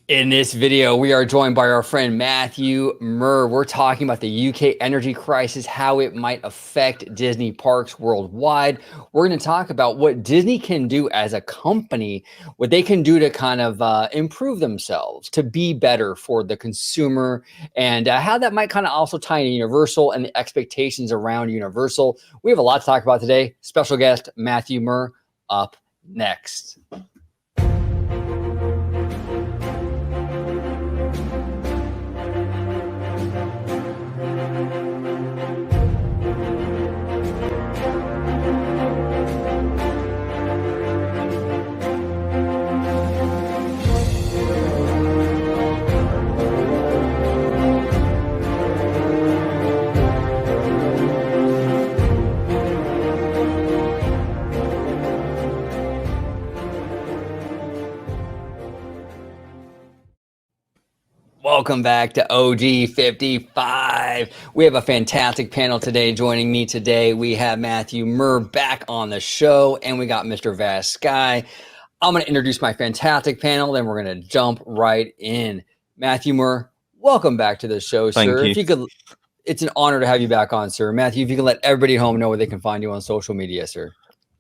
In this video, we are joined by our friend Matthew Muir. We're talking about the UK energy crisis, how it might affect Disney parks worldwide. We're going to talk about what Disney can do as a company, what they can do to kind of improve themselves, to be better for the consumer, and how that might kind of also tie into Universal and the expectations around Universal. We have a lot to talk about today. Special guest Matthew Muir up next. Welcome back to OG 55. We have a fantastic panel today. Joining me today, we have Matthew Muir back on the show, and we got Mr. Vash Sky. I'm going to introduce my fantastic panel, then we're going to jump right in. Matthew Muir, welcome back to the show, sir. Thank you. If you could, it's an honor to have you back on, sir. Matthew, if you can let everybody at home know where they can find you on social media, sir.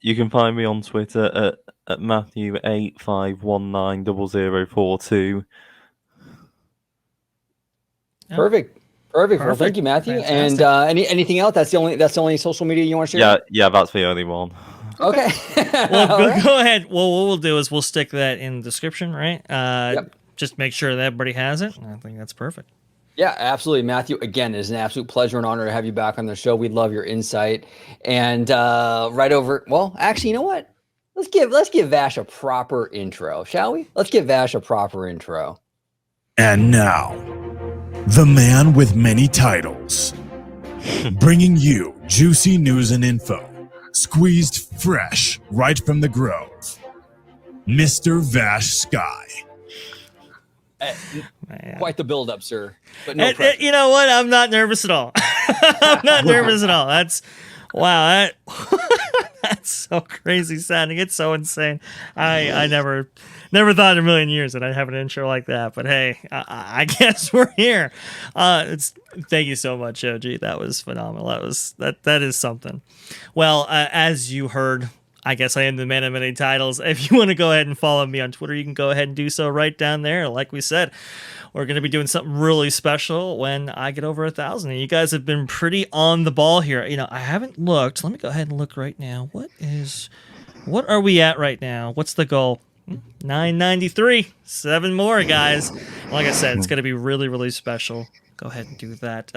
You can find me on Twitter at Matthew85190042. Perfect. Well, thank you, Matthew. Fantastic. And anything else? That's the only social media you want to share? Yeah, that's the only one. Okay. Well, go ahead. Well, what we'll do is we'll stick that in the description, right? Yep. Just make sure that everybody has it. I think that's perfect. Yeah, absolutely. Matthew, again, it is an absolute pleasure and honor to have you back on the show. We love your insight. And actually, you know what? Let's give Vash a proper intro, shall we? Let's give Vash a proper intro. And now, the man with many titles, bringing you juicy news and info, squeezed fresh right from the Grove, Mr. Vash Sky. Quite the build-up, sir. But no pressure. You know what? I'm not nervous at all. I'm not nervous at all. That's so crazy sounding. It's so insane. I never thought in a million years that I'd have an intro like that. But hey, I guess we're here. Thank you so much, OG. That was phenomenal. That is something. Well, as you heard, I guess I am the man of many titles. If you want to go ahead and follow me on Twitter, you can go ahead and do so right down there. Like we said, we're going to be doing something really special when I get over 1,000. And you guys have been pretty on the ball here. You know, I haven't looked. Let me go ahead and look right now. What are we at right now? What's the goal? 993. 7 more, guys. Like I said, it's going to be really, really special. Go ahead and do that.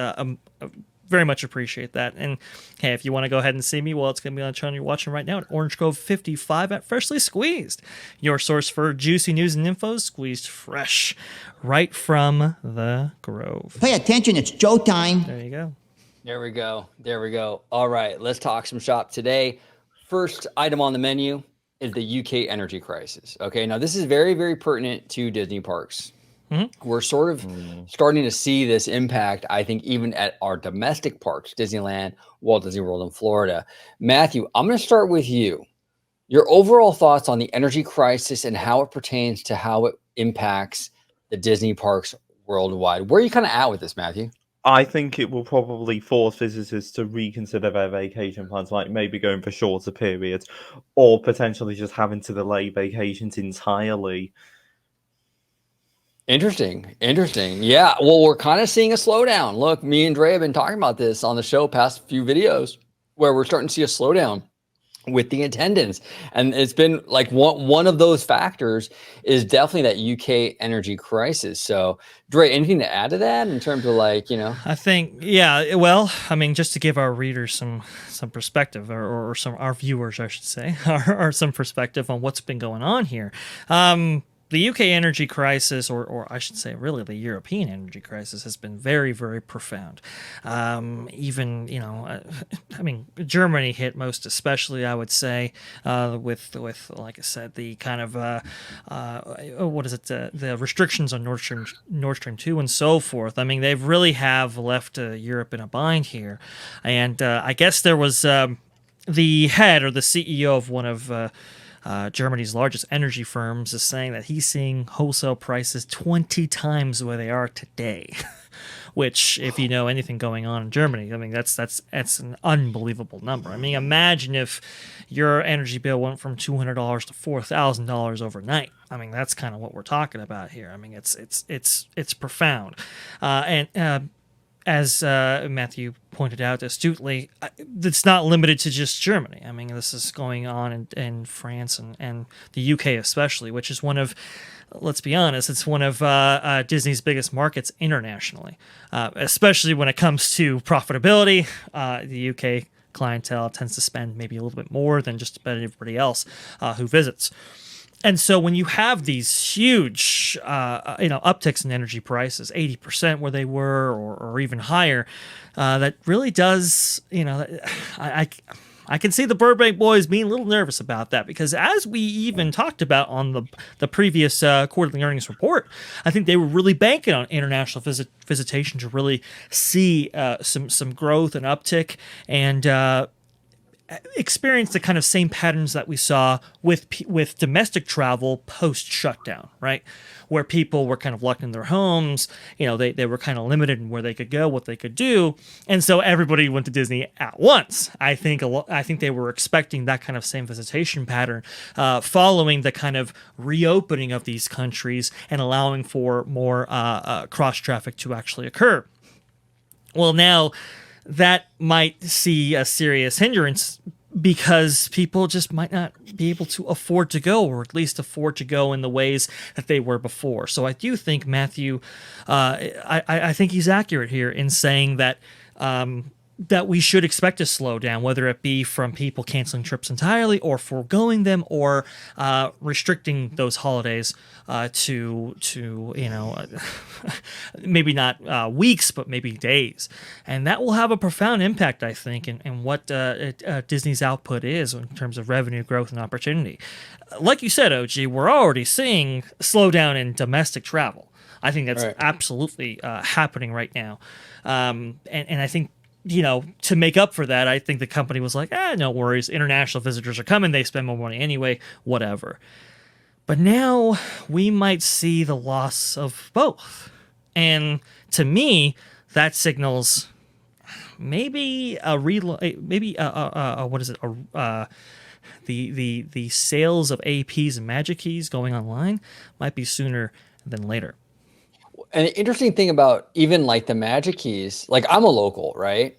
Very much appreciate that. And hey, if you want to go ahead and see me, well, it's going to be on the channel you're watching right now at Orange Grove 55 at Freshly Squeezed, your source for juicy news and info, squeezed fresh right from the Grove. Pay attention, it's Joe time. There you go. There we go. All right, let's talk some shop today. First item on the menu is the UK energy crisis. Okay, now this is very, very pertinent to Disney parks. Mm-hmm. We're sort of starting to see this impact, I think, even at our domestic parks, Disneyland, Walt Disney World in Florida. Matthew, I'm going to start with you. Your overall thoughts on the energy crisis and how it pertains to how it impacts the Disney parks worldwide. Where are you kind of at with this, Matthew? I think it will probably force visitors to reconsider their vacation plans, like maybe going for shorter periods or potentially just having to delay vacations entirely. Interesting. Yeah, well, we're kind of seeing a slowdown. Look, me and Dre have been talking about this on the show past few videos where we're starting to see a slowdown with the attendance. And it's been like one of those factors is definitely that UK energy crisis. So, Dre, anything to add to that in terms of like, you know? I think, yeah, well, I mean, just to give our readers some perspective or some, our viewers, I should say, or some perspective on what's been going on here. The UK energy crisis, or I should say really the European energy crisis, has been very, very profound. Even, you know, I mean, Germany hit most especially, I would say, with like I said, the kind of, the restrictions on Nord Stream 2 and so forth. I mean, they've really have left Europe in a bind here. And I guess there was the head or the CEO of one of Germany's largest energy firms, is saying that he's seeing wholesale prices 20 times where they are today. Which, if you know anything going on in Germany, I mean, that's an unbelievable number. I mean, imagine if your energy bill went from $200 to $4,000 overnight. I mean, that's kind of what we're talking about here. I mean, it's profound, and as Matthew pointed out astutely, it's not limited to just Germany. I mean, this is going on in France and the UK especially, which is one of, let's be honest, it's one of Disney's biggest markets internationally, especially when it comes to profitability. The UK clientele tends to spend maybe a little bit more than just about everybody else who visits. And so when you have these huge, upticks in energy prices, 80% where they were, or even higher, that really does, I can see the Burbank boys being a little nervous about that, because as we even talked about on the previous quarterly earnings report, I think they were really banking on international visitation to really see some growth and uptick, and experience the kind of same patterns that we saw with domestic travel post shutdown, right? Where people were kind of locked in their homes, they were kind of limited in where they could go, what they could do, and so everybody went to Disney at once. I think they were expecting that kind of same visitation pattern following the kind of reopening of these countries and allowing for more cross traffic to actually occur. Well, now that might see a serious hindrance because people just might not be able to afford to go, or at least afford to go in the ways that they were before. So I do think Matthew, I think he's accurate here in saying that that we should expect a slowdown, whether it be from people canceling trips entirely, or foregoing them, or restricting those holidays to maybe not weeks, but maybe days. And that will have a profound impact, I think, in what Disney's output is in terms of revenue growth and opportunity. Like you said, OG, we're already seeing slowdown in domestic travel. I think that's absolutely happening right now. And I think, to make up for that, I think the company was like, no worries. International visitors are coming. They spend more money anyway, whatever. But now we might see the loss of both. And to me, that signals maybe the sales of APs and Magic Keys going online might be sooner than later. An interesting thing about even like the Magic Keys, like I'm a local, right?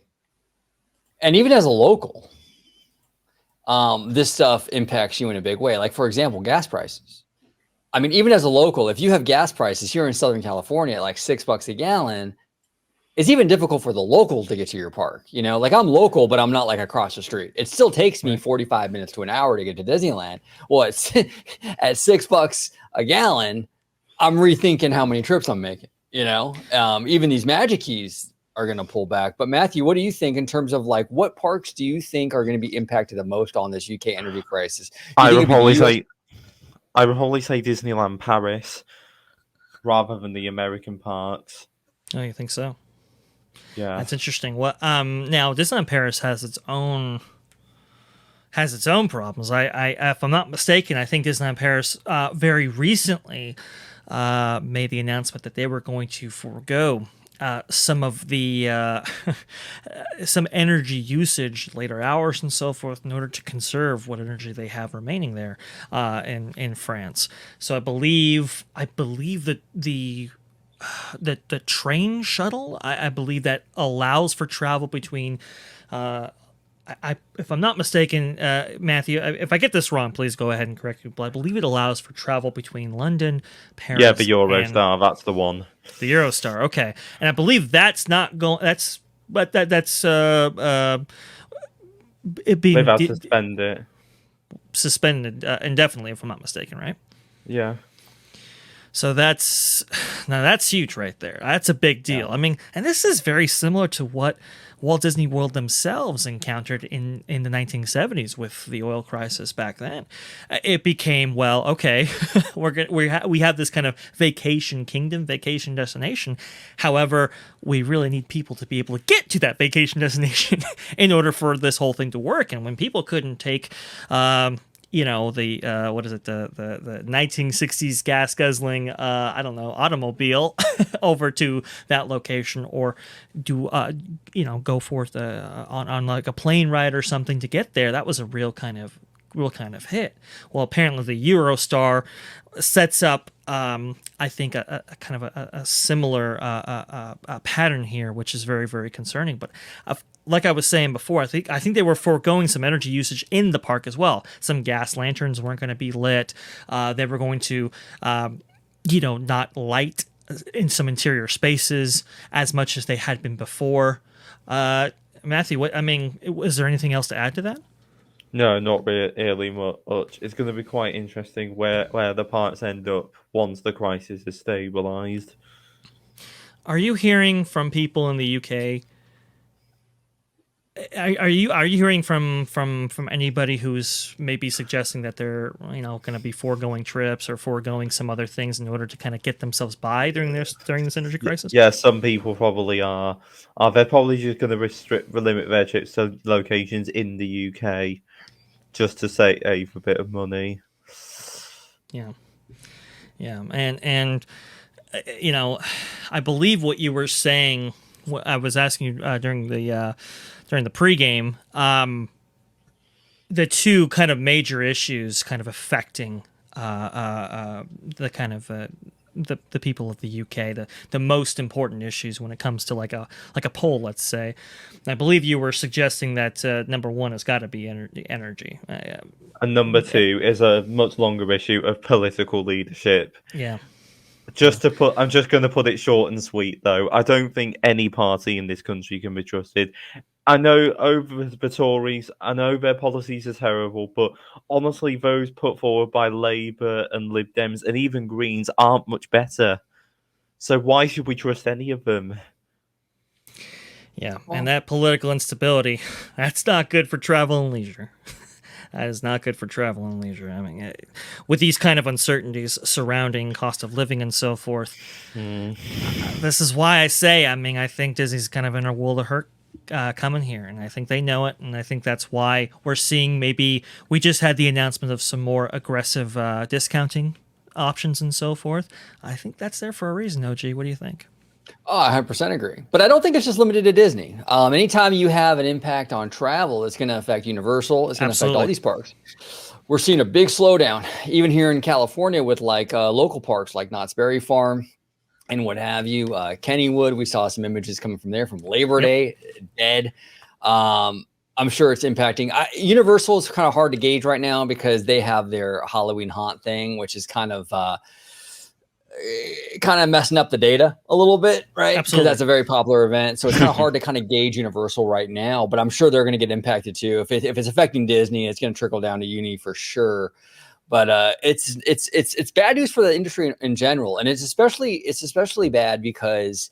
And even as a local, this stuff impacts you in a big way. Like, for example, gas prices. I mean, even as a local, if you have gas prices here in Southern California at like $6 a gallon, it's even difficult for the local to get to your park. Like I'm local, but I'm not like across the street. It still takes me 45 minutes to an hour to get to Disneyland. Well, it's at $6 a gallon, I'm rethinking how many trips I'm making, even these Magic Keys are going to pull back. But Matthew, what do you think in terms of like, what parks do you think are going to be impacted the most on this UK energy crisis? I would probably say Disneyland Paris rather than the American parks. Oh, you think so? Yeah. That's interesting. What, now Disneyland Paris has its own problems. I if I'm not mistaken, I think Disneyland Paris very recently made the announcement that they were going to forego some of the some energy usage, later hours and so forth, in order to conserve what energy they have remaining there in France. So I believe that the train shuttle, I believe that allows for travel between. If I'm not mistaken, Matthew, if I get this wrong, please go ahead and correct me. But I believe it allows for travel between London, Paris. Yeah, the Eurostar, that's the one. The Eurostar, okay, and I believe that's not going. That's it being they've had to suspended indefinitely, if I'm not mistaken, right? Yeah. So that's huge right there. That's a big deal. Yeah. I mean, and this is very similar to what Walt Disney World themselves encountered in the 1970s with the oil crisis back then. It became, well, okay, we have this kind of vacation kingdom, vacation destination. However, we really need people to be able to get to that vacation destination in order for this whole thing to work. And when people couldn't take what is it, the 1960s gas guzzling automobile over to that location, or do go forth on like a plane ride or something to get there. That was a real kind of hit. Well, apparently the Eurostar sets up I think a kind of a similar pattern here, which is very, very concerning. But like I was saying before, I think they were foregoing some energy usage in the park as well. Some gas lanterns weren't going to be lit. They were going to, not light in some interior spaces as much as they had been before. Matthew, is there anything else to add to that? No, not really much. It's going to be quite interesting where the parts end up once the crisis is stabilised. Are you hearing from people in the UK? Are you hearing from anybody who's maybe suggesting that they're going to be foregoing trips or foregoing some other things in order to kind of get themselves by during this energy crisis? Yeah, some people probably are. They're probably just going to limit their trips to locations in the UK just to save a bit of money. Yeah, and I believe what you were saying. What I was asking you during the pregame, the two kind of major issues kind of affecting the kind of the people of the UK, the most important issues when it comes to like a poll, let's say. I believe you were suggesting that number one has got to be energy. And number two is a much longer issue of political leadership. Yeah. I'm just going to put it short and sweet, though. I don't think any party in this country can be trusted. I know over the Tories, I know their policies are terrible, but honestly, those put forward by Labour and Lib Dems and even Greens aren't much better. So why should we trust any of them? Yeah, and that political instability, that's not good for travel and leisure. That is not good for travel and leisure. I mean, with these kind of uncertainties surrounding cost of living and so forth, this is why I say, I think Disney's kind of in a world of hurt coming here, and I think they know it, and I think that's why we're seeing maybe we just had the announcement of some more aggressive discounting options and so forth. I think that's there for a reason, OG. What do you think? Oh, I 100% agree. But I don't think it's just limited to Disney. Anytime you have an impact on travel, it's going to affect Universal. It's going to affect all these parks. We're seeing a big slowdown, even here in California with like local parks like Knott's Berry Farm and what have you. Kennywood, we saw some images coming from there from Labor Day, dead. I'm sure it's impacting. Universal is kind of hard to gauge right now because they have their Halloween haunt thing, which is kind of messing up the data a little bit, right? Absolutely. Because that's a very popular event. So it's kind of hard to kind of gauge Universal right now, but I'm sure they're going to get impacted too. If it's affecting Disney, it's going to trickle down to Uni for sure. But it's bad news for the industry in general. And it's especially bad because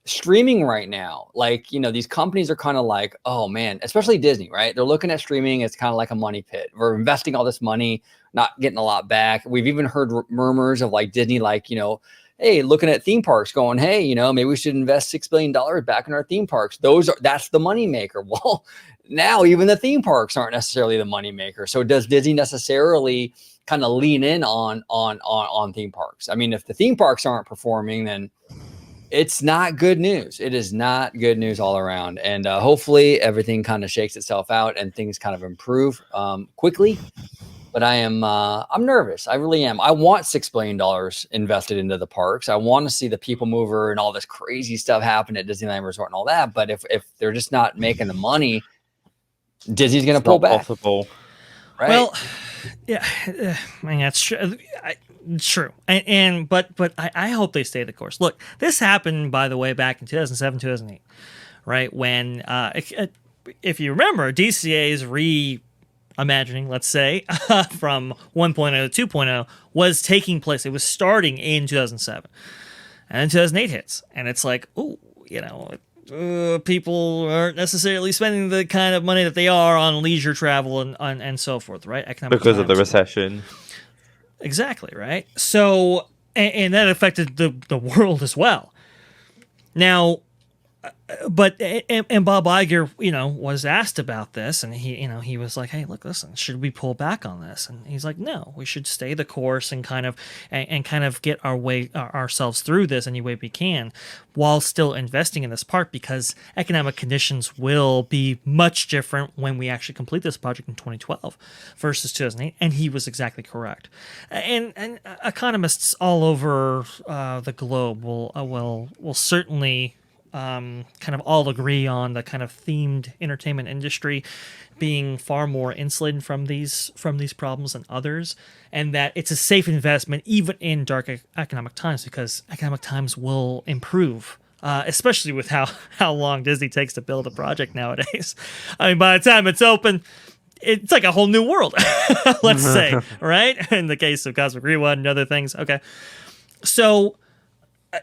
streaming right now, like, these companies are kind of like, oh man, especially Disney, right? They're looking at streaming. It's kind of like a money pit. We're investing all this money, not getting a lot back. We've even heard murmurs of like Disney, like, hey, looking at theme parks going, hey, maybe we should invest $6 billion back in our theme parks. That's the money maker. Well, now even the theme parks aren't necessarily the money maker. So does Disney necessarily kind of lean in on theme parks? I mean, if the theme parks aren't performing, then it's not good news. It is not good news all around. And hopefully everything kind of shakes itself out and things kind of improve quickly. But I'm nervous. I really am. I want $6 billion invested into the parks. I want to see the people mover and all this crazy stuff happen at Disneyland Resort and all that. But if they're just not making the money, Disney's going to pull back. Possible. Right? Well, yeah, that's true. True. But I hope they stay the course. Look, this happened, by the way, back in 2007, 2008, right? When, if you remember, DCA's reimagining, let's say, from 1.0 to 2.0 was taking place. It was starting in 2007. And then 2008 hits. And it's like, people aren't necessarily spending the kind of money that they are on leisure travel and so forth, right? Because of the recession. Exactly, right? So, and that affected the world as well. Now, but and Bob Iger, was asked about this, and he was like, "Hey, look, listen, should we pull back on this?" And he's like, "No, we should stay the course and kind of get ourselves through this any way we can, while still investing in this park, because economic conditions will be much different when we actually complete this project in 2012 versus 2008." And he was exactly correct. And economists all over the globe will certainly kind of all agree on the kind of themed entertainment industry being far more insulated from these problems than others, and that it's a safe investment even in dark economic times, because economic times will improve. Especially with how long Disney takes to build a project nowadays. I mean, by the time it's open, it's like a whole new world, let's say, right? In the case of Cosmic Rewind and other things. Okay. So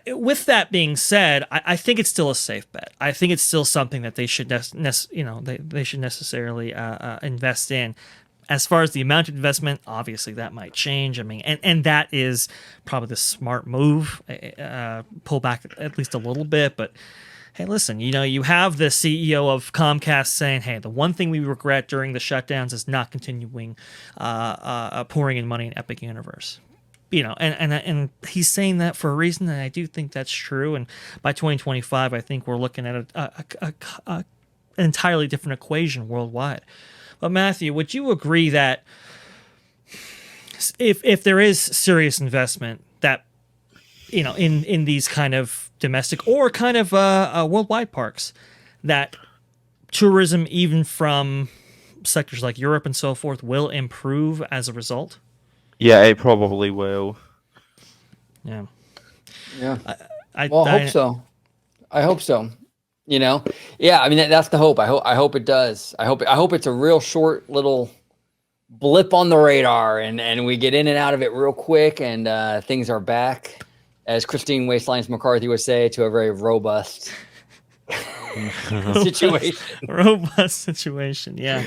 with that being said, I think it's still a safe bet. I think it's still something that they should they should necessarily invest in. As far as the amount of investment, obviously that might change. I mean, and that is probably the smart move. Pull back at least a little bit, but hey, listen, you have the CEO of Comcast saying, "Hey, the one thing we regret during the shutdowns is not continuing pouring in money in Epic Universe." And he's saying that for a reason, and I do think that's true. And by 2025, I think we're looking at an entirely different equation worldwide. But Matthew, would you agree that if there is serious investment that in these kind of domestic or kind of worldwide parks, that tourism, even from sectors like Europe and so forth, will improve as a result? Yeah, it probably will. Yeah. I hope so. I hope so. Yeah. I mean, that's the hope. I hope it does. I hope it's a real short little blip on the radar, and we get in and out of it real quick, and things are back, as Christine Waistlines McCarthy would say, to a very robust situation. Robust situation. Yeah.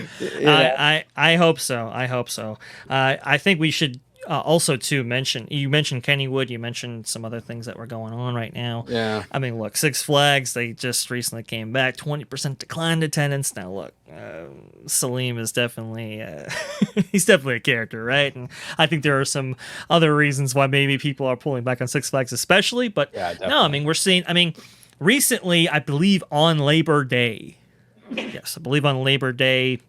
I hope so. I think we should also too mention, you mentioned Kennywood, you mentioned some other things that were going on right now. Yeah. I mean, look, Six Flags, they just recently came back, 20% declined attendance. Now look, Salim is definitely he's definitely a character, right? And I think there are some other reasons why maybe people are pulling back on Six Flags especially, but yeah, no, I mean, we're seeing, recently, I believe on Labor Day. Yes, I believe on Labor Day.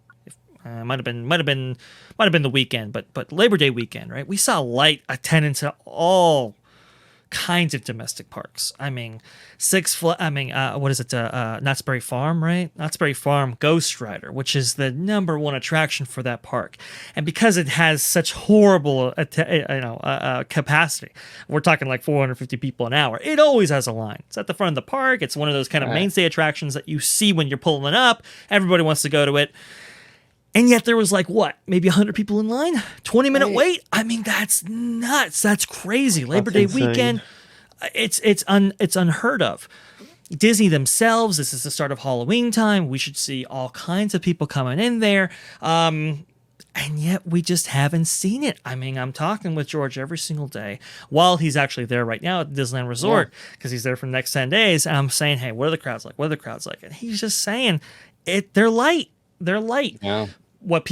Might have been the weekend, but Labor Day weekend, right? We saw light attendance at all kinds of domestic parks. I mean, what is it? Knott's Berry Farm, right? Knott's Berry Farm Ghost Rider, which is the #1 attraction for that park, and because it has such horrible, capacity, we're talking like 450 people an hour. It always has a line. It's at the front of the park. It's one of those kind of mainstay attractions that you see when you're pulling up. Everybody wants to go to it. And yet there was maybe 100 people in line, 20-minute wait. I mean, that's nuts. That's crazy. Labor Day weekend, it's unheard of. Disney themselves, this is the start of Halloween time. We should see all kinds of people coming in there. And yet we just haven't seen it. I mean, I'm talking with George every single day while he's actually there right now at the Disneyland Resort, because he's there for the next 10 days. And I'm saying, hey, what are the crowds like? What are the crowds like? And he's just saying, they're light. They're light. Yeah. What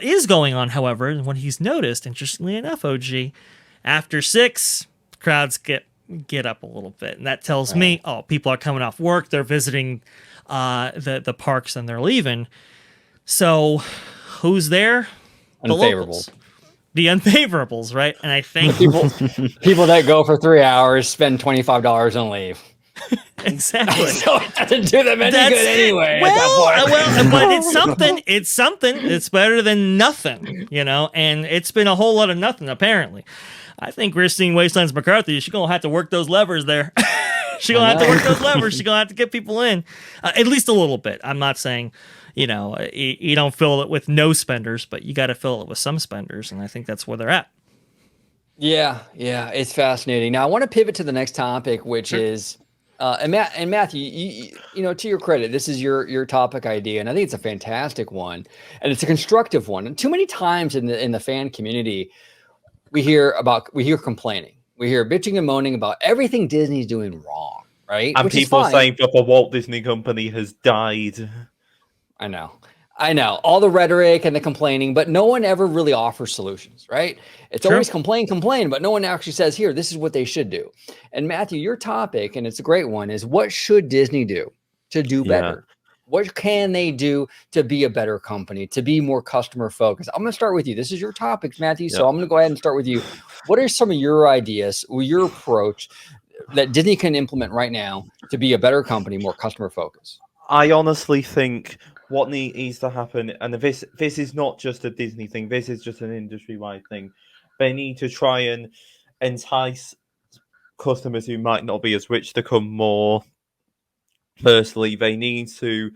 is going on, however, and what he's noticed, interestingly enough, OG, after 6, crowds get up a little bit, and that tells me, people are coming off work, they're visiting the parks, and they're leaving. So, who's there? Unfavorables. The unfavorables, right? And I think people that go for 3 hours spend $25 and leave. Exactly. So it doesn't do them any good anyway. But it's something. It's better than nothing, and it's been a whole lot of nothing, apparently. I think Christine Waistlines McCarthy, she's going to have to work those levers there. She's going to have to work those levers. She's going to have to get people in, at least a little bit. I'm not saying, you don't fill it with no spenders, but you got to fill it with some spenders, and I think that's where they're at. Yeah, it's fascinating. Now, I want to pivot to the next topic, which is... And Matthew, you to your credit, this is your topic idea, and I think it's a fantastic one, and it's a constructive one. And too many times in the fan community, we hear complaining, we hear bitching and moaning about everything Disney's doing wrong, right? And Which is people fine. saying that the Walt Disney Company has died. I know. All the rhetoric and the complaining, but no one ever really offers solutions, right? It's Sure. always complain, but no one actually says, here, this is what they should do. And Matthew, your topic, and it's a great one, is what should Disney do to do better? What can they do to be a better company, to be more customer focused? I'm going to start with you. This is your topic, Matthew. So I'm going to go ahead and start with you. What are some of your ideas or your approach that Disney can implement right now to be a better company, more customer focused? I honestly think what needs to happen, and this is not just a Disney thing, this is just an industry-wide thing. They need to try and entice customers who might not be as rich to come more. Firstly, they need to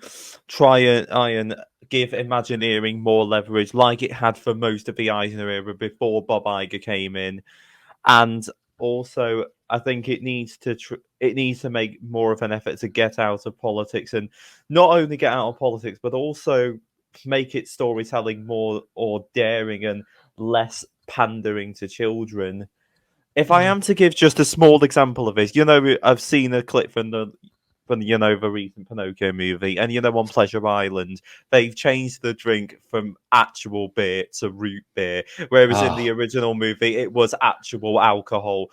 try and give Imagineering more leverage, like it had for most of the Eisner era before Bob Iger came in, and also I think it needs to make more of an effort to get out of politics, and not only get out of politics, but also make its storytelling more or daring and less pandering to children. If I am to give just a small example of this, I've seen a clip from the recent Pinocchio movie, and on Pleasure Island, they've changed the drink from actual beer to root beer, whereas in the original movie it was actual alcohol.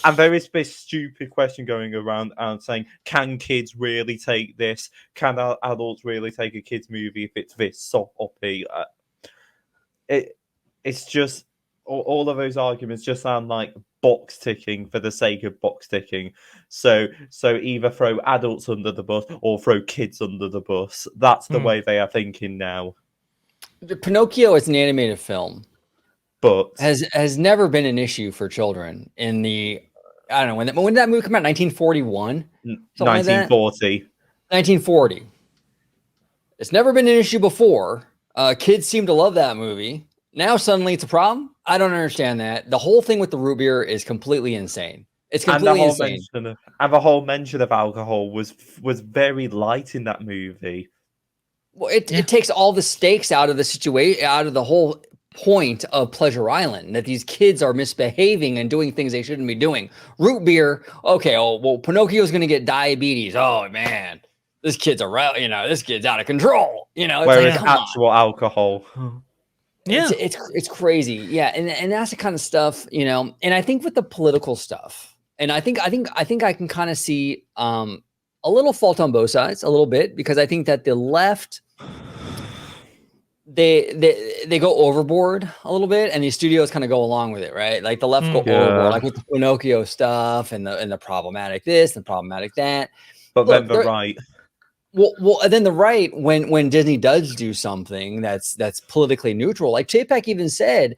And there is this stupid question going around and saying, can kids really take this? Can adults really take a kids movie if it's this soppy? It's just all of those arguments just sound like box ticking for the sake of box ticking. So either throw adults under the bus or throw kids under the bus. That's the way they are thinking now. Pinocchio is an animated film, but has never been an issue for children in the, I don't know, when did that movie come out? 1941? 1940. 1940. It's never been an issue before. Kids seem to love that movie. Now suddenly it's a problem. I don't understand that. The whole thing with the root beer is completely insane. It's completely insane. And the whole mention of alcohol was very light in that movie. Well, it takes all the stakes out of the situation, out of the whole point of Pleasure Island, that these kids are misbehaving and doing things they shouldn't be doing. Root beer, okay, Pinocchio's going to get diabetes. Oh, man, this kid's this kid's out of control. It's whereas actual alcohol. Yeah, it's crazy. Yeah, and that's the kind of stuff, and I think with the political stuff, and I think I can kind of see a little fault on both sides, a little bit, because I think that the left, they go overboard a little bit, and these studios kind of go along with it, right? Like the left go overboard, like with the Pinocchio stuff and the problematic this and problematic that. But then the right. Well, and then the right, when Disney does do something that's politically neutral, like Chapek even said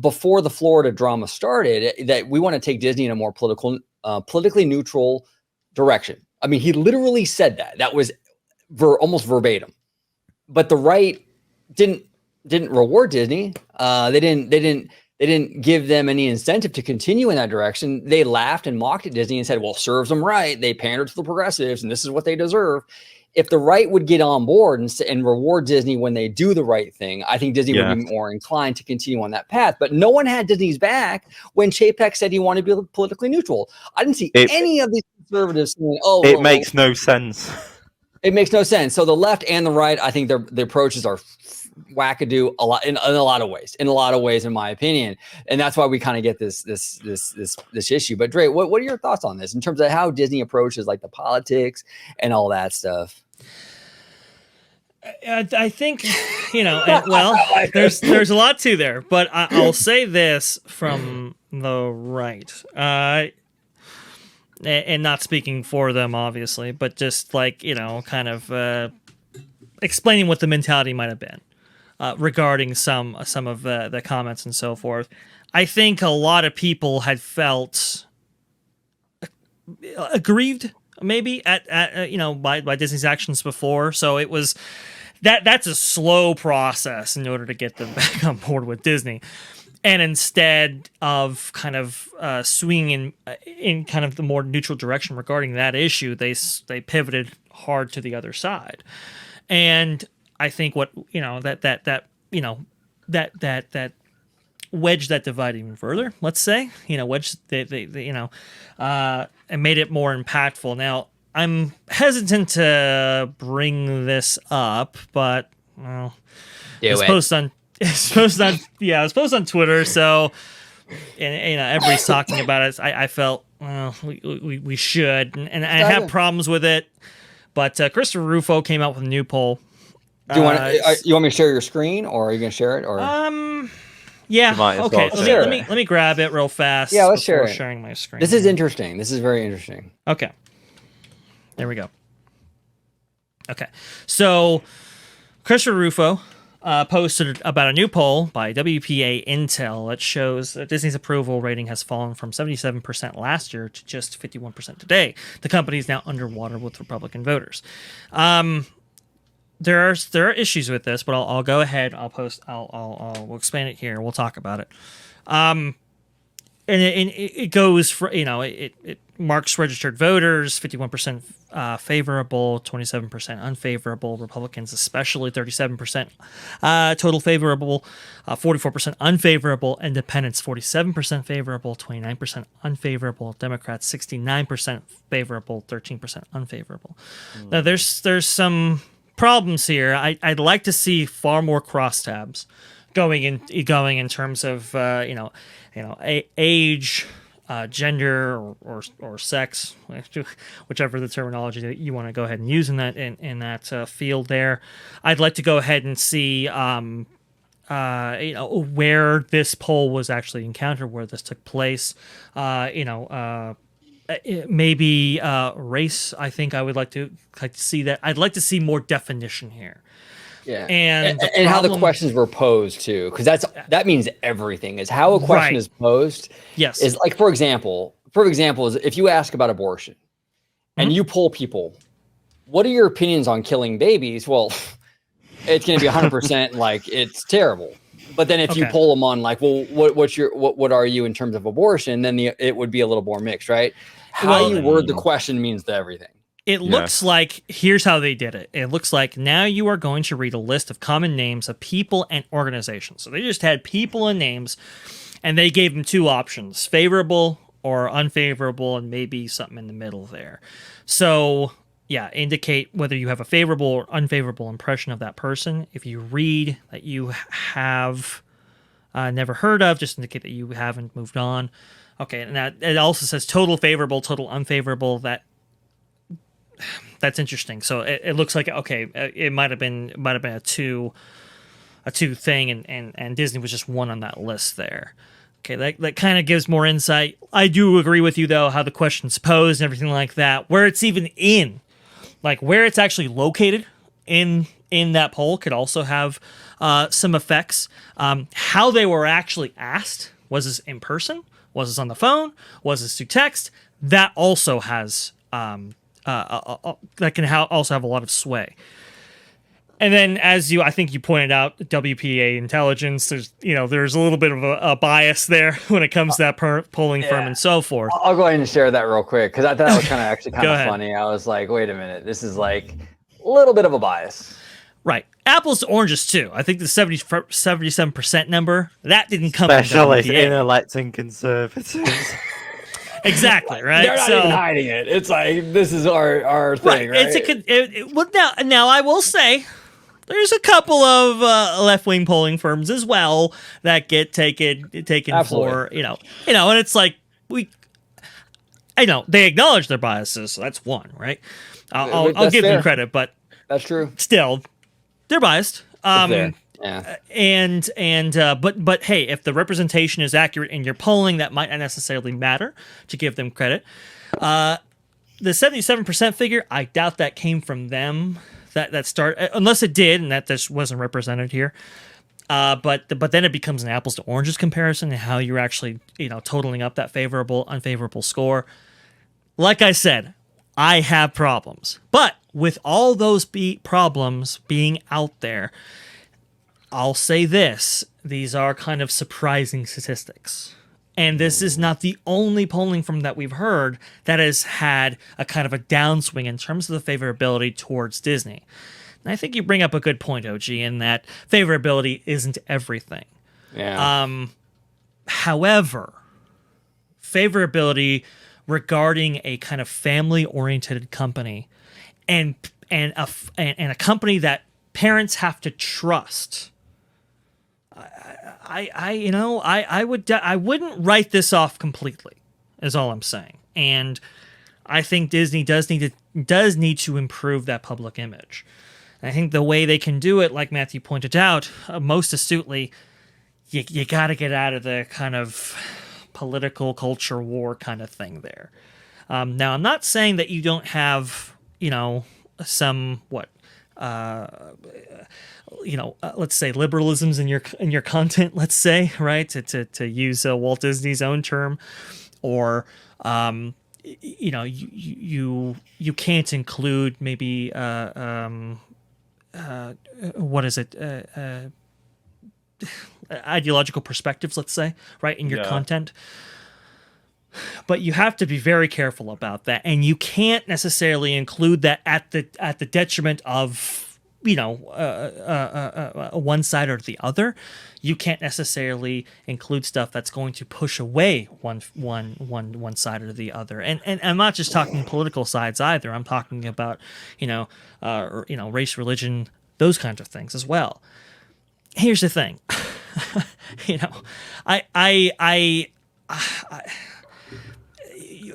before the Florida drama started, that we want to take Disney in a more politically neutral direction. I mean, he literally said that. That was almost verbatim. But the right didn't reward Disney. They didn't give them any incentive to continue in that direction. They laughed and mocked at Disney and said, well, serves them right. They pandered to the progressives, and this is what they deserve. If the right would get on board and reward Disney when they do the right thing, I think Disney would be more inclined to continue on that path. But no one had Disney's back when Chapek said he wanted to be politically neutral. I didn't see any of these conservatives saying, it makes no sense. It makes no sense. So the left and the right, I think the approaches are wackadoo in a lot of ways, in my opinion, and that's why we kind of get this issue. But Dre, what are your thoughts on this in terms of how Disney approaches like the politics and all that stuff? I think there's a lot to there, but I'll say this from the right, and not speaking for them obviously, but just like kind of explaining what the mentality might have been. Regarding some of the comments and so forth, I think a lot of people had felt aggrieved, maybe at by Disney's actions before. So it was that's a slow process in order to get them back on board with Disney. And instead of kind of swinging in kind of the more neutral direction regarding that issue, they pivoted hard to the other side, and I think what that wedge that divide even further. Let's say, wedge and made it more impactful. Now, I'm hesitant to bring this up, but well, it's posted on Twitter, so and everybody's talking about it. I felt we should, and I have problems with it. But Christopher Rufo came out with a new poll. Do you want me to share your screen, or are you going to share it? Or yeah, okay. Well let me grab it real fast. Yeah, let's share it. Sharing my screen. This is interesting. This is very interesting. Okay, there we go. Okay, so Christopher Rufo posted about a new poll by WPA Intel that shows that Disney's approval rating has fallen from 77% last year to just 51% today. The company is now underwater with Republican voters. There are issues with this, but I'll go ahead. We'll explain it here. We'll talk about it. And it goes for it marks registered voters 51% favorable, 27% unfavorable. Republicans especially 37% total favorable, 44% unfavorable. Independents 47% favorable, 29% unfavorable. Democrats 69% favorable, 13% unfavorable. Now there's some problems here. I'd like to see far more crosstabs going in terms of age, gender, or sex, whichever the terminology that you want to go ahead and use in that field there. I'd like to go ahead and see where this poll was actually encountered, where this took place. Maybe race. I think I would like to see that. I'd like to see more definition here. Yeah, and how the questions were posed too, because that means everything. Is how a question is posed. Yes, is like for example, is if you ask about abortion, and you poll people, what are your opinions on killing babies? Well, it's going to be 100% like it's terrible. But then if you poll them on like, well, what are you in terms of abortion? Then it would be a little more mixed, right? How you word the question means to everything. It looks like, here's how they did it. It looks like now you are going to read a list of common names of people and organizations. So they just had people and names, and they gave them two options, favorable or unfavorable, and maybe something in the middle there. So yeah, indicate whether you have a favorable or unfavorable impression of that person. If you read that you have never heard of, just indicate that you haven't moved on. Okay, and that it also says total favorable, total unfavorable. That's interesting. So it looks like it might have been a two thing, and Disney was just one on that list there. Okay, that kind of gives more insight. I do agree with you though, how the question's posed and everything like that, where it's even in, like where it's actually located in that poll could also have some effects. How they were actually asked, was this in person? Was this on the phone? Was this through text? That also has that can also have a lot of sway. And then, as I think you pointed out, WPA intelligence. There's a little bit of a bias there when it comes to that polling firm and so forth. I'll go ahead and share that real quick because I thought that was kind of funny. I was like, wait a minute, this is like a little bit of a bias. Right, apples to oranges too. I think the 77% number that didn't come specialist from in electing conservatives. Exactly, right? They're not even hiding it. It's like, this is our thing, right? Now I will say, there's a couple of left-wing polling firms as well that get taken for, and it's like, they acknowledge their biases, so that's one, right? I'll give them credit, but that's true. Still, they're biased. Yeah. But hey, if the representation is accurate in your polling, that might not necessarily matter to give them credit. The 77% figure, I doubt that came from them. That start, unless it did, and that this wasn't represented here. But then it becomes an apples to oranges comparison and how you're actually totaling up that favorable unfavorable score. Like I said, I have problems, but with all those problems being out there, I'll say this: these are kind of surprising statistics. And this is not the only polling firm that we've heard that has had a kind of a downswing in terms of the favorability towards Disney. And I think you bring up a good point, OG, in that favorability isn't everything. Yeah. However, favorability regarding a kind of family-oriented company and a company that parents have to trust. I wouldn't write this off completely, is all I'm saying. And I think Disney does need to improve that public image. And I think the way they can do it, like Matthew pointed out, most astutely, you got to get out of the kind of political culture war kind of thing there. Now, I'm not saying that you don't have, some let's say liberalisms in your content, let's say, right? To use Walt Disney's own term, or you can't include maybe what is it? Ideological perspectives, let's say, right, in your content. But you have to be very careful about that, and you can't necessarily include that at the detriment of one side or the other. You can't necessarily include stuff that's going to push away one side or the other. And I'm not just talking political sides either. I'm talking about race, religion, those kinds of things as well. Here's the thing,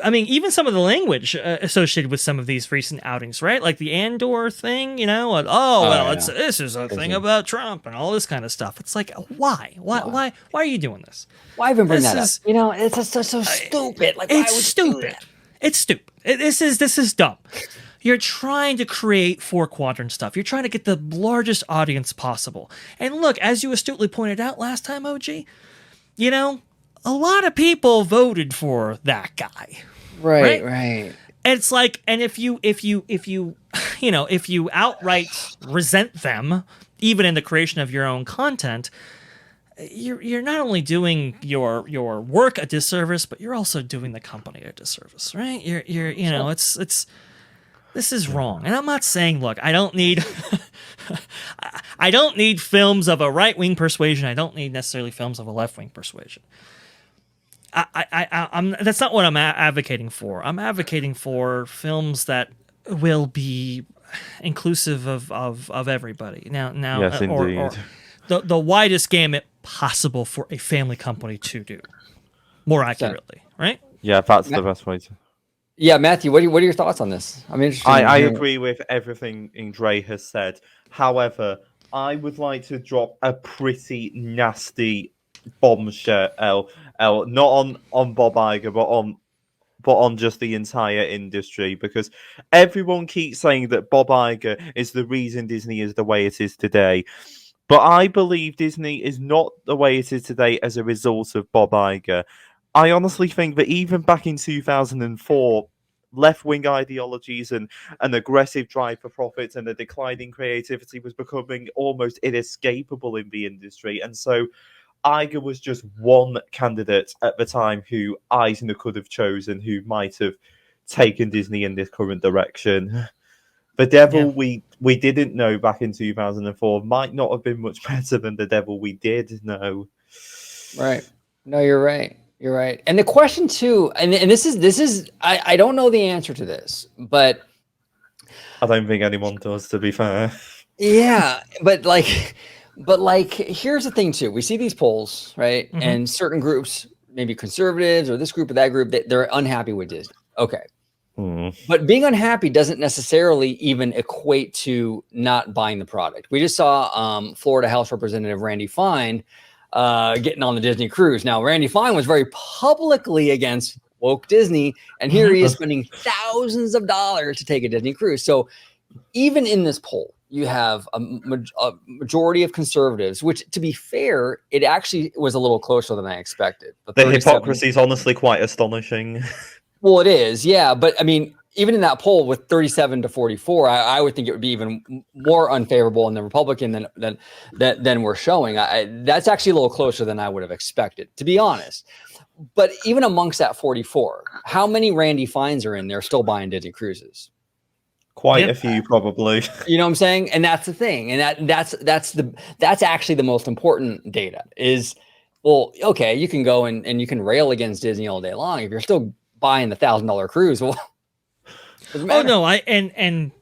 I mean, even some of the language associated with some of these recent outings, right? Like the Andor thing, this is a thing about Trump and all this kind of stuff. It's like, why are you doing this? Why even bring that up? It's just so stupid. Like, it's stupid. It's stupid. This is dumb. You're trying to create 4-quadrant stuff. You're trying to get the largest audience possible. And look, as you astutely pointed out last time, OG, a lot of people voted for that guy. Right. It's like, and if you outright resent them, even in the creation of your own content, you're not only doing your work a disservice, but you're also doing the company a disservice, right? This is wrong. And I'm not saying, look, I don't need films of a right-wing persuasion. I don't need necessarily films of a left-wing persuasion. That's not what I'm advocating for. I'm advocating for films that will be inclusive of everybody. Now, yes, indeed. Or the widest gamut possible for a family company to do more accurately, right? Yeah, that's the best way to. Yeah, Matthew, what are your thoughts on this? I'm interested. I agree with everything Dre has said. However, I would like to drop a pretty nasty bombshell, not on Bob Iger, but on just the entire industry, because everyone keeps saying that Bob Iger is the reason Disney is the way it is today. But I believe Disney is not the way it is today as a result of Bob Iger. I honestly think that even back in 2004, left-wing ideologies and an aggressive drive for profits and a declining creativity was becoming almost inescapable in the industry. And so Iger was just one candidate at the time who Eisner could have chosen, who might have taken Disney in this current direction. The devil we didn't know back in 2004 might not have been much better than the devil we did know. Right. No, you're right. You're right. And the question too, and this is I don't know the answer to this, but I don't think anyone does, to be fair. Yeah, but here's the thing too. We see these polls, right? Mm-hmm. And certain groups, maybe conservatives or this group or that group, they're unhappy with Disney. Okay. But being unhappy doesn't necessarily even equate to not buying the product. We just saw Florida House Representative Randy Fine getting on the Disney cruise. Now, Randy Fine was very publicly against woke Disney, and here he is spending thousands of dollars to take a Disney cruise. So even in this poll, you have a majority of conservatives, which, to be fair, it actually was a little closer than I expected. The hypocrisy is honestly quite astonishing. Well, it is, yeah. But I mean, even in that poll with 37 to 44, I would think it would be even more unfavorable in the Republican than we're showing. That's actually a little closer than I would have expected, to be honest. But even amongst that 44, how many Randy Fines are in there still buying Disney cruises? Quite a few, probably. You know what I'm saying? And that's the thing. And that's actually the most important data is, Well, okay, you can go and you can rail against Disney all day long. If you're still buying the $1,000 cruise, well, doesn't Oh matter. no, and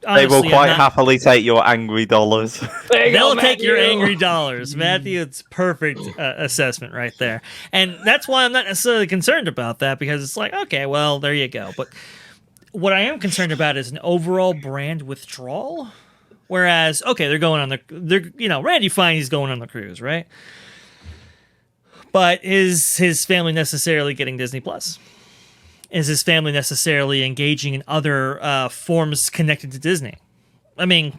They will honestly, quite happily take your angry dollars. There you go, they'll take your Matthew. angry dollars, Matthew. It's perfect assessment right there, and that's why I'm not necessarily concerned about that, because it's like, okay, well, there you go. But what I am concerned about is an overall brand withdrawal. Whereas, okay, they're going on Randy Finey's going on the cruise, right? But is his family necessarily getting Disney Plus? Is his family necessarily engaging in other forms connected to Disney? I mean,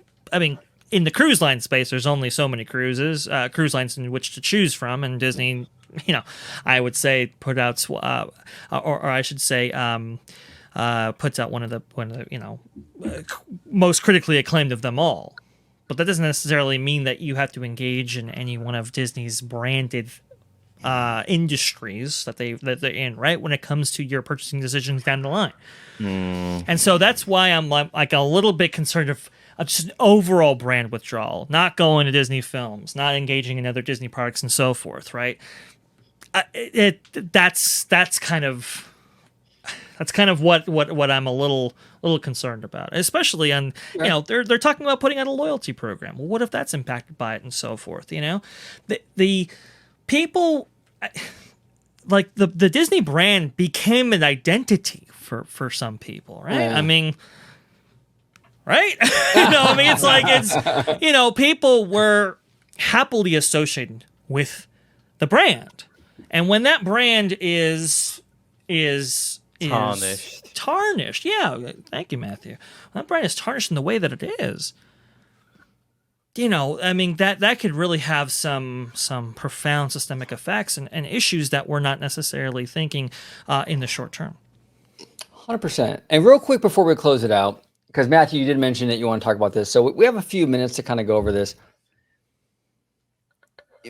in the cruise line space, there's only so many cruise lines in which to choose from, and Disney, I would say put out, or I should say, puts out one of the most critically acclaimed of them all. But that doesn't necessarily mean that you have to engage in any one of Disney's branded industries that they're in, right? When it comes to your purchasing decisions down the line. And so that's why I'm like a little bit concerned of just an overall brand withdrawal, not going to Disney films, not engaging in other Disney products and so forth, right? That's kind of what I'm a little concerned about, especially on they're talking about putting out a loyalty program. Well, what if that's impacted by it and so forth? The people, like the Disney brand became an identity for some people, right? Yeah. I mean, right? It's like people were happily associated with the brand, and when that brand is tarnished. Yeah, thank you, Matthew. When that brand is tarnished in the way that it is, that could really have some profound systemic effects and issues that we're not necessarily thinking in the short term. 100%. And real quick before we close it out, because Matthew, you did mention that you want to talk about this, so we have a few minutes to kind of go over this.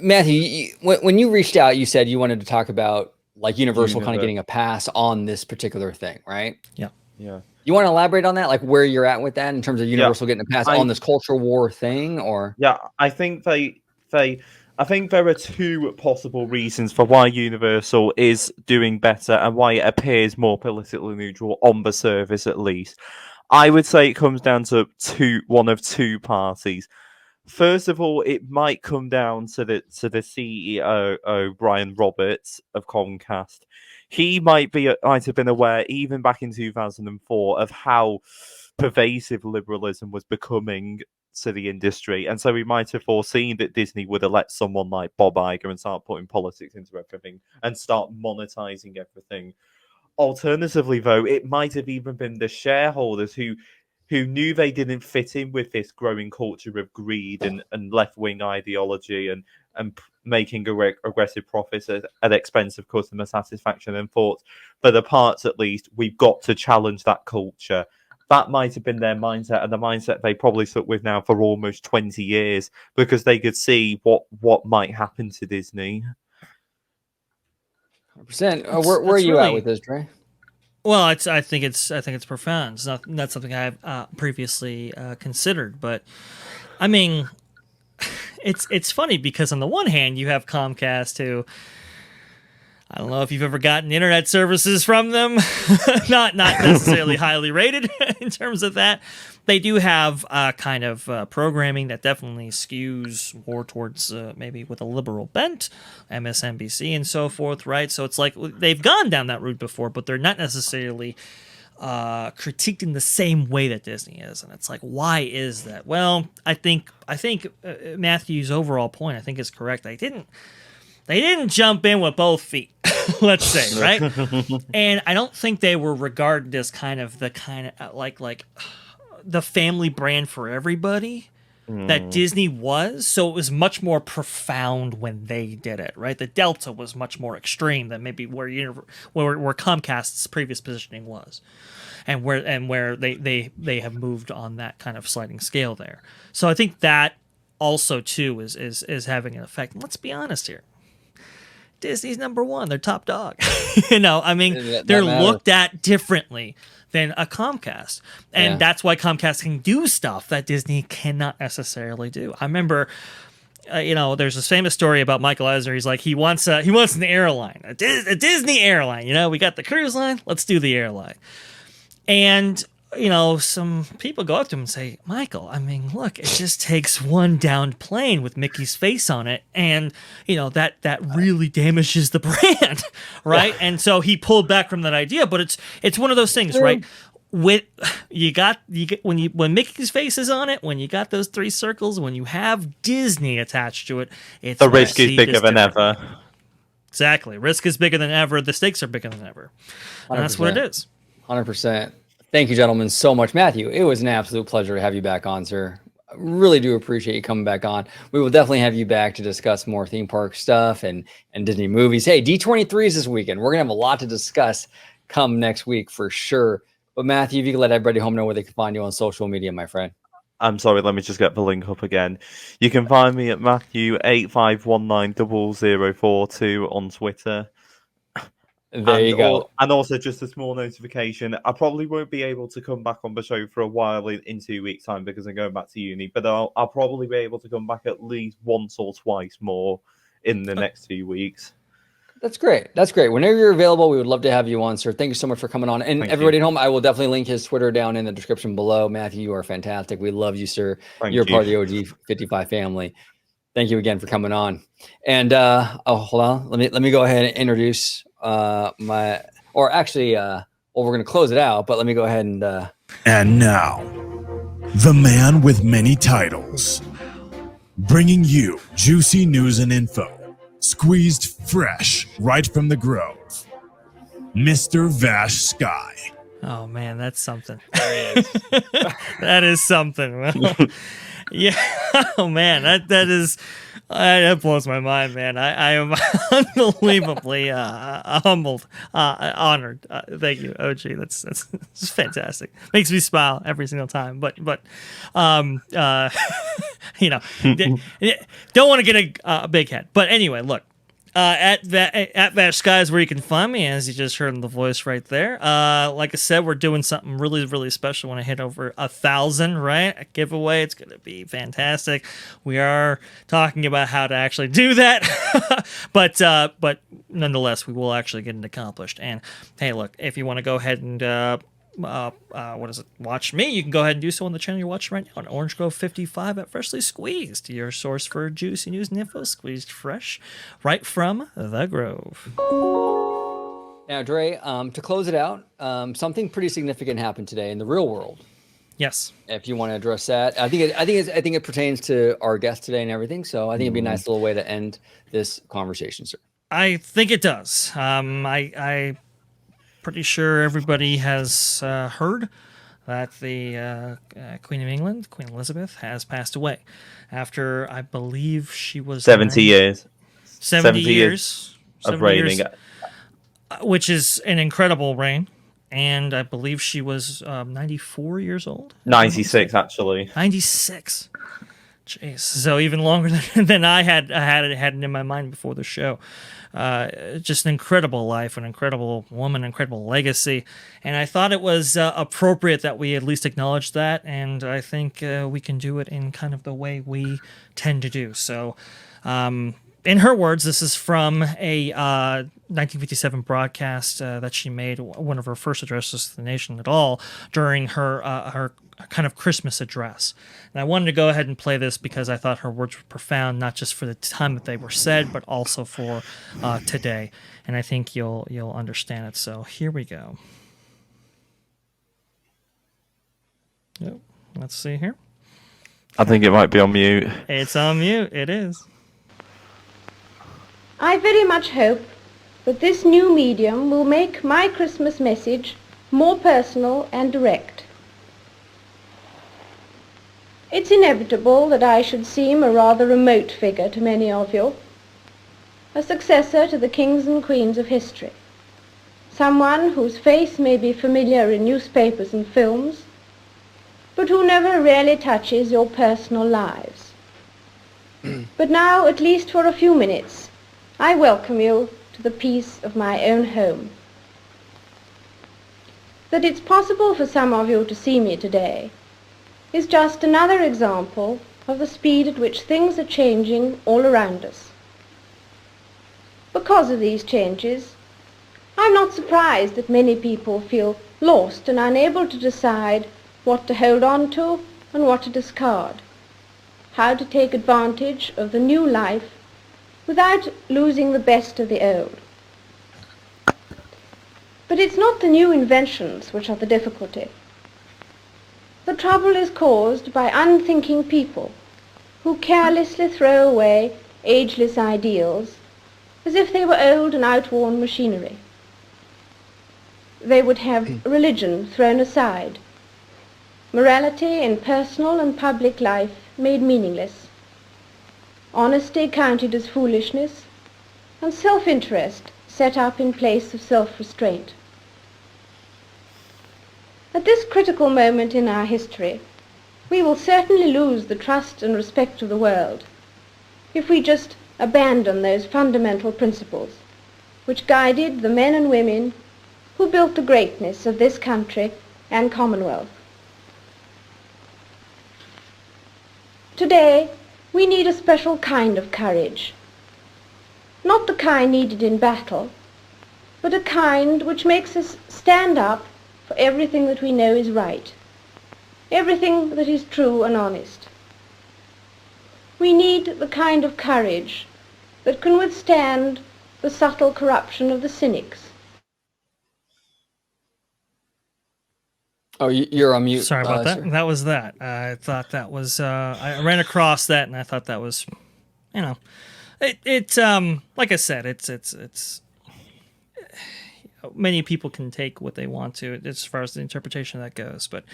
Matthew, when you reached out, you said you wanted to talk about like Universal kind of getting a pass on this particular thing, right? Yeah. You want to elaborate on that, like where you're at with that in terms of Universal getting a pass on this culture war thing, or? Yeah, I think I think there are two possible reasons for why Universal is doing better and why it appears more politically neutral on the surface, at least. I would say it comes down to one of two parties. First of all, it might come down to the CEO, Brian Roberts of Comcast. He might have been aware, even back in 2004, of how pervasive liberalism was becoming to the industry, and so he might have foreseen that Disney would elect someone like Bob Iger and start putting politics into everything and start monetizing everything. Alternatively, though, it might have even been the shareholders who knew they didn't fit in with this growing culture of greed and left-wing ideology and making aggressive profits at expense of customer satisfaction, and thought, for the parts at least, we've got to challenge that culture. That might have been their mindset, and the mindset they probably stuck with now for almost 20 years, because they could see what might happen to Disney. 100%. Where are you at with this, Trey? Well, I think it's profound. It's not something I've previously considered, but I mean, it's funny because on the one hand you have Comcast, who, I don't know if you've ever gotten internet services from them, not necessarily highly rated in terms of that. They do have kind of programming that definitely skews more towards maybe with a liberal bent, MSNBC and so forth, right? So it's like they've gone down that route before, but they're not necessarily critiqued in the same way that Disney is. And it's like, why is that? Well, I think Matthew's overall point, I think, is correct. They didn't jump in with both feet, let's say, right? And I don't think they were regarded as like the family brand for everybody that Disney was. So it was much more profound when they did it, right? The delta was much more extreme than maybe where Comcast's previous positioning was, and where they have moved on that kind of sliding scale there. So I think that also too is having an effect. And let's be honest here. Disney's number one. They're top dog. They're looked at differently than a Comcast. And that's why Comcast can do stuff that Disney cannot necessarily do. I remember there's this famous story about Michael Eisner. He's like, he wants an airline, a Disney airline. We got the cruise line. Let's do the airline. And, some people go up to him and say, Michael, I mean, look, it just takes one downed plane with Mickey's face on it. And, that really damages the brand. Right. And so he pulled back from that idea. But it's one of those things, right? When Mickey's face is on it, when you got those 3 circles, when you have Disney attached to it, it's the risk is bigger than ever. Exactly, risk is bigger than ever. The stakes are bigger than ever, and that's what it is. 100%. Thank you, gentlemen, so much, Matthew. It was an absolute pleasure to have you back on, sir. I really do appreciate you coming back on. We will definitely have you back to discuss more theme park stuff and Disney movies. Hey, D23 is this weekend. We're gonna have a lot to discuss come next week for sure. But Matthew, if you can let everybody home know where they can find you on social media, my friend. I'm sorry, let me just get the link up again. You can find me at Matthew8519042 on Twitter. There you go. And also, just a small notification, I probably won't be able to come back on the show for a while in 2 weeks' time because I'm going back to uni, but I'll probably be able to come back at least once or twice more in the next 2 weeks. That's great. That's great. Whenever you're available, we would love to have you on, sir. Thank you so much for coming on. And everybody at home, I will definitely link his Twitter down in the description below. Matthew, you are fantastic. We love you, sir. You're part of the OG 55 family. Thank you again for coming on. And hold on. Let me go ahead and introduce we're going to close it out, but let me go ahead and And now, the man with many titles, bringing you juicy news and info, squeezed fresh right from the Grove, Mr. Vash Sky. Oh man, that's something. That is something. Well, yeah. Oh man, that blows my mind, man. I am unbelievably humbled, honored. Thank you, OG. That's fantastic. Makes me smile every single time. But don't want to get a big head. But anyway, look. At Vash Sky is where you can find me, as you just heard in the voice right there. Like I said, we're doing something really, really special when I hit over 1,000, right? A giveaway. It's going to be fantastic. We are talking about how to actually do that, but nonetheless, we will actually get it accomplished. And hey, look, if you want to go ahead and watch me, you can go ahead and do so on the channel you're watching right now on Orange Grove 55 at Freshly Squeezed, your source for juicy news and info, squeezed fresh right from the Grove. Now, Dre, to close it out, something pretty significant happened today in the real world. Yes. If you want to address that, I think it pertains to our guest today and everything. So I think it'd be a nice little way to end this conversation, sir. I think it does. I pretty sure everybody has heard that the Queen of England, Queen Elizabeth, has passed away after, I believe she was 70 years. 70 years of reigning, which is an incredible reign. And I believe she was 94 years old. 96, actually. 96. Jeez. So even longer than I had it in my mind before the show. Just an incredible life, an incredible woman, incredible legacy. And I thought it was appropriate that we at least acknowledge that. And I think we can do it in kind of the way we tend to do. So in her words, this is from a 1957 broadcast that she made, one of her first addresses to the nation at all, during her kind of Christmas address. And I wanted to go ahead and play this because I thought her words were profound, not just for the time that they were said, but also for today. And I think you'll understand it. So here we go. Yep. Let's see here. I think it might be on mute. It's on mute. It is. I very much hope that this new medium will make my Christmas message more personal and direct. It's inevitable that I should seem a rather remote figure to many of you, a successor to the kings and queens of history, someone whose face may be familiar in newspapers and films, but who never really touches your personal lives. But now, at least for a few minutes, I welcome you to the peace of my own home. That it's possible for some of you to see me today is just another example of the speed at which things are changing all around us. Because of these changes, I'm not surprised that many people feel lost and unable to decide what to hold on to and what to discard, how to take advantage of the new life without losing the best of the old. But it's not the new inventions which are the difficulty. The trouble is caused by unthinking people who carelessly throw away ageless ideals as if they were old and outworn machinery. They would have religion thrown aside, morality in personal and public life made meaningless, honesty counted as foolishness, and self-interest set up in place of self-restraint. At this critical moment in our history, we will certainly lose the trust and respect of the world if we just abandon those fundamental principles which guided the men and women who built the greatness of this country and Commonwealth. Today, we need a special kind of courage. Not the kind needed in battle, but a kind which makes us stand up for everything that we know is right, everything that is true and honest. We need the kind of courage that can withstand the subtle corruption of the cynics. Oh, you're on mute. Sorry about that. Sir. That was that. I thought that was. I ran across that, and I thought that was, it. Like I said, it's. Many people can take what they want to as far as the interpretation of that goes, but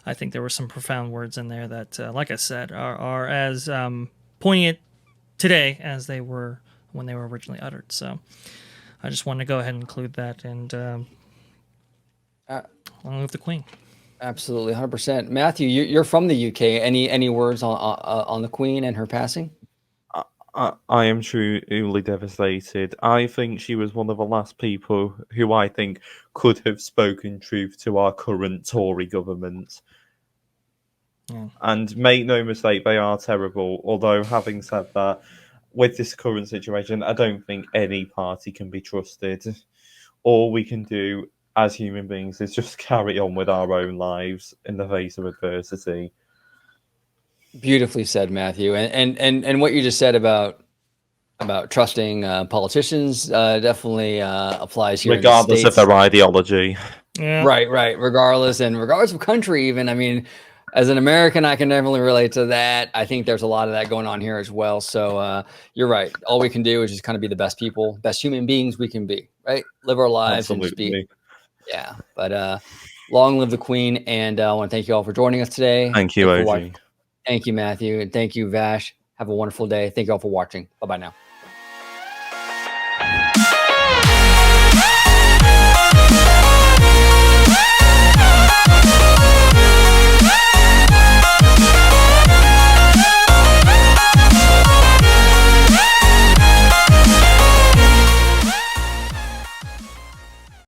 I think there were some profound words in there that, like I said, are as poignant today as they were when they were originally uttered. So I just wanted to go ahead and include that, and along with the Queen. Absolutely, 100%. Matthew, you're from the UK. Any words on the Queen and her passing? I am truly devastated. I think she was one of the last people who I think could have spoken truth to our current Tory government. Yeah. And make no mistake, they are terrible. Although, having said that, with this current situation, I don't think any party can be trusted. All we can do as human beings is just carry on with our own lives in the face of adversity. Beautifully said, Matthew. And what you just said about trusting politicians definitely applies here. Regardless of their ideology. Yeah. Right. Regardless of country, even. I mean, as an American, I can definitely relate to that. I think there's a lot of that going on here as well. So you're right. All we can do is just kind of be the best people, best human beings we can be, right? Live our lives and just be. Yeah. But long live the Queen. And I want to thank you all for joining us today. Thank you, OG. Thank you, Matthew. And thank you, Vash. Have a wonderful day. Thank you all for watching. Bye-bye now.